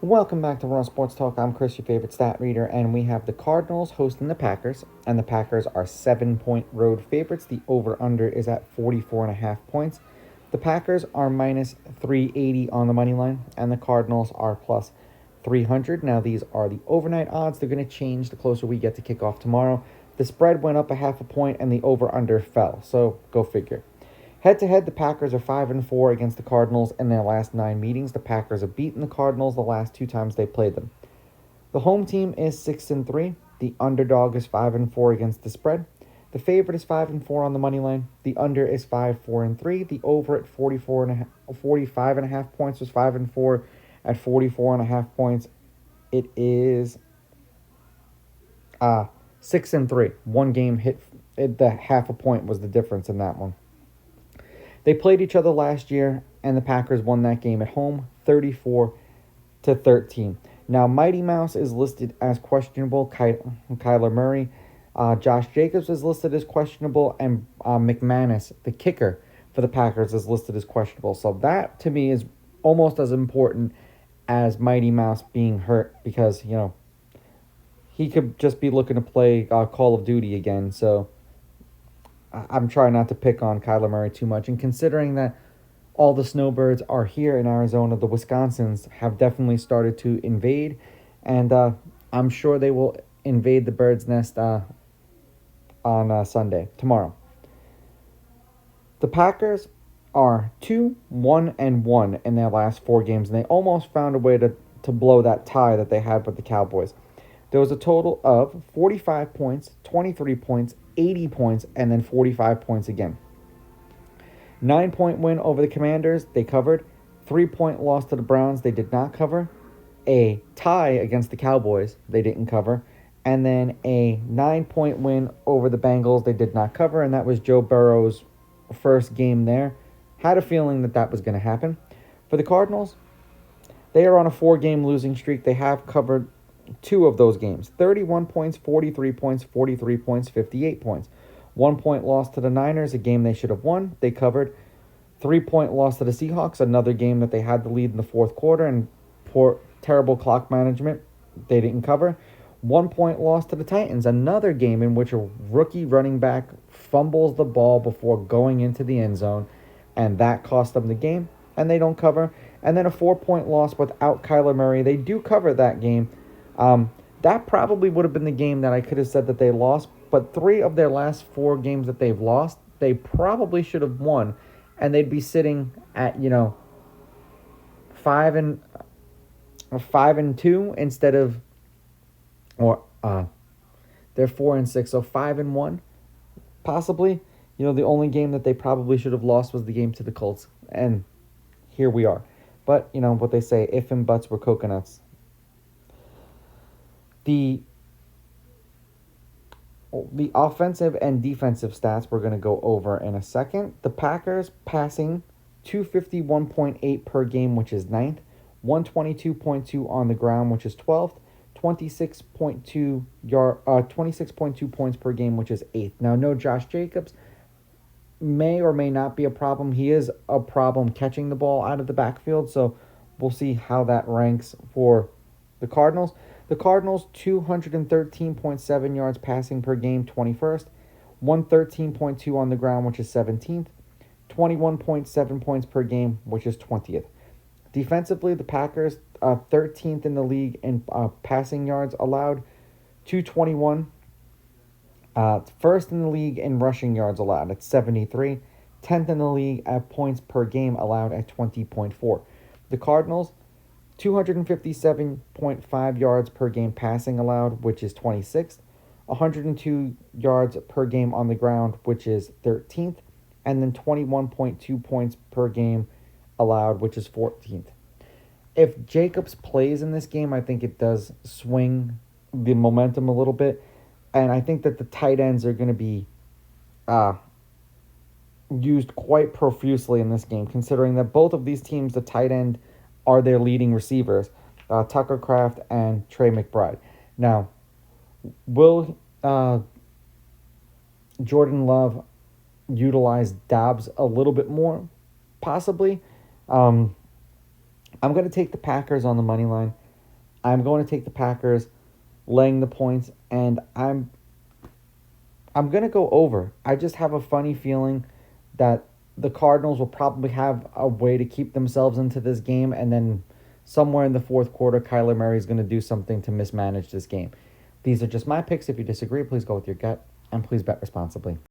Welcome back to Raw Sports Talk. I'm Chris, your favorite stat reader, and we have the Cardinals hosting the Packers, and the Packers are 7-point road favorites. The over-under is at 44.5 points. The Packers are minus 380 on the money line, and the Cardinals are plus 300. Now, these are the overnight odds. They're going to change the closer we get to kickoff tomorrow. The spread went up a half a point, and the over-under fell, so go figure. Head-to-head, the Packers are 5-4 against the Cardinals in their last 9 meetings. The Packers have beaten the Cardinals the last 2 times they played them. The home team is 6-3. The underdog is 5-4 against the spread. The favorite is 5-4 on the money line. The under is 5-4-3. The over at 45.5 points was 5-4 at 44.5 points. It is 6-3. One game hit the half a point was the difference in that one. They played each other last year, and the Packers won that game at home, 34-13. Now, Mighty Mouse is listed as questionable. Kyler Murray. Josh Jacobs is listed as questionable, and McManus, the kicker for the Packers, is listed as questionable. So that, to me, is almost as important as Mighty Mouse being hurt because, he could just be looking to play Call of Duty again. So I'm trying not to pick on Kyler Murray too much. And considering that all the snowbirds are here in Arizona, the Wisconsins have definitely started to invade. And I'm sure they will invade the bird's nest on Sunday, tomorrow. The Packers are 2-1-1 in their last 4 games. And they almost found a way to blow that tie that they had with the Cowboys. There was a total of 45 points, 23 points, 80 points, and then 45 points again. 9-point win over the Commanders, they covered. 3-point loss to the Browns, they did not cover. A tie against the Cowboys, they didn't cover. And then a 9-point win over the Bengals, they did not cover. And that was Joe Burrow's first game there. Had a feeling that was going to happen. For the Cardinals, they are on a 4-game losing streak. They have covered 2 of those games. 31 points, 43 points, 43 points, 58 points. 1-point loss to the Niners, a game they should have won. They covered. 3-point loss to the Seahawks, another game that they had the lead in the fourth quarter, and terrible clock management. They didn't cover. 1-point loss to the Titans, another game in which a rookie running back fumbles the ball before going into the end zone, and that cost them the game, and they don't cover. And then a 4-point loss without Kyler Murray. They do cover that game. That probably would have been the game that I could have said that they lost, but 3 of their last 4 games that they've lost, they probably should have won, and they'd be sitting at 5-2 instead of, or they're 4-6, so 5-1 possibly. The only game that they probably should have lost was the game to the Colts, and here we are. But what they say, if and buts were coconuts. The offensive and defensive stats we're going to go over in a second. The Packers passing 251.8 per game, which is 9th. 122.2 on the ground, which is 12th. 26.2 points per game, which is 8th. Now, no Josh Jacobs may or may not be a problem. He is a problem catching the ball out of the backfield, so we'll see how that ranks for the Cardinals. The Cardinals, 213.7 yards passing per game, 21st. 113.2 on the ground, which is 17th. 21.7 points per game, which is 20th. Defensively, the Packers, 13th in the league in passing yards allowed, 221. First in the league in rushing yards allowed at 73. 10th in the league at points per game allowed at 20.4. The Cardinals, 257.5 yards per game passing allowed, which is 26th. 102 yards per game on the ground, which is 13th. And then 21.2 points per game allowed, which is 14th. If Jacobs plays in this game, I think it does swing the momentum a little bit. And I think that the tight ends are going to be used quite profusely in this game, considering that both of these teams, the tight end, are their leading receivers, Tucker Kraft and Trey McBride. Now, will Jordan Love utilize Dobbs a little bit more? Possibly. I'm going to take the Packers on the money line. I'm going to take the Packers laying the points, and I'm going to go over. I just have a funny feeling that the Cardinals will probably have a way to keep themselves into this game, and then somewhere in the fourth quarter, Kyler Murray is going to do something to mismanage this game. These are just my picks. If you disagree, please go with your gut, and please bet responsibly.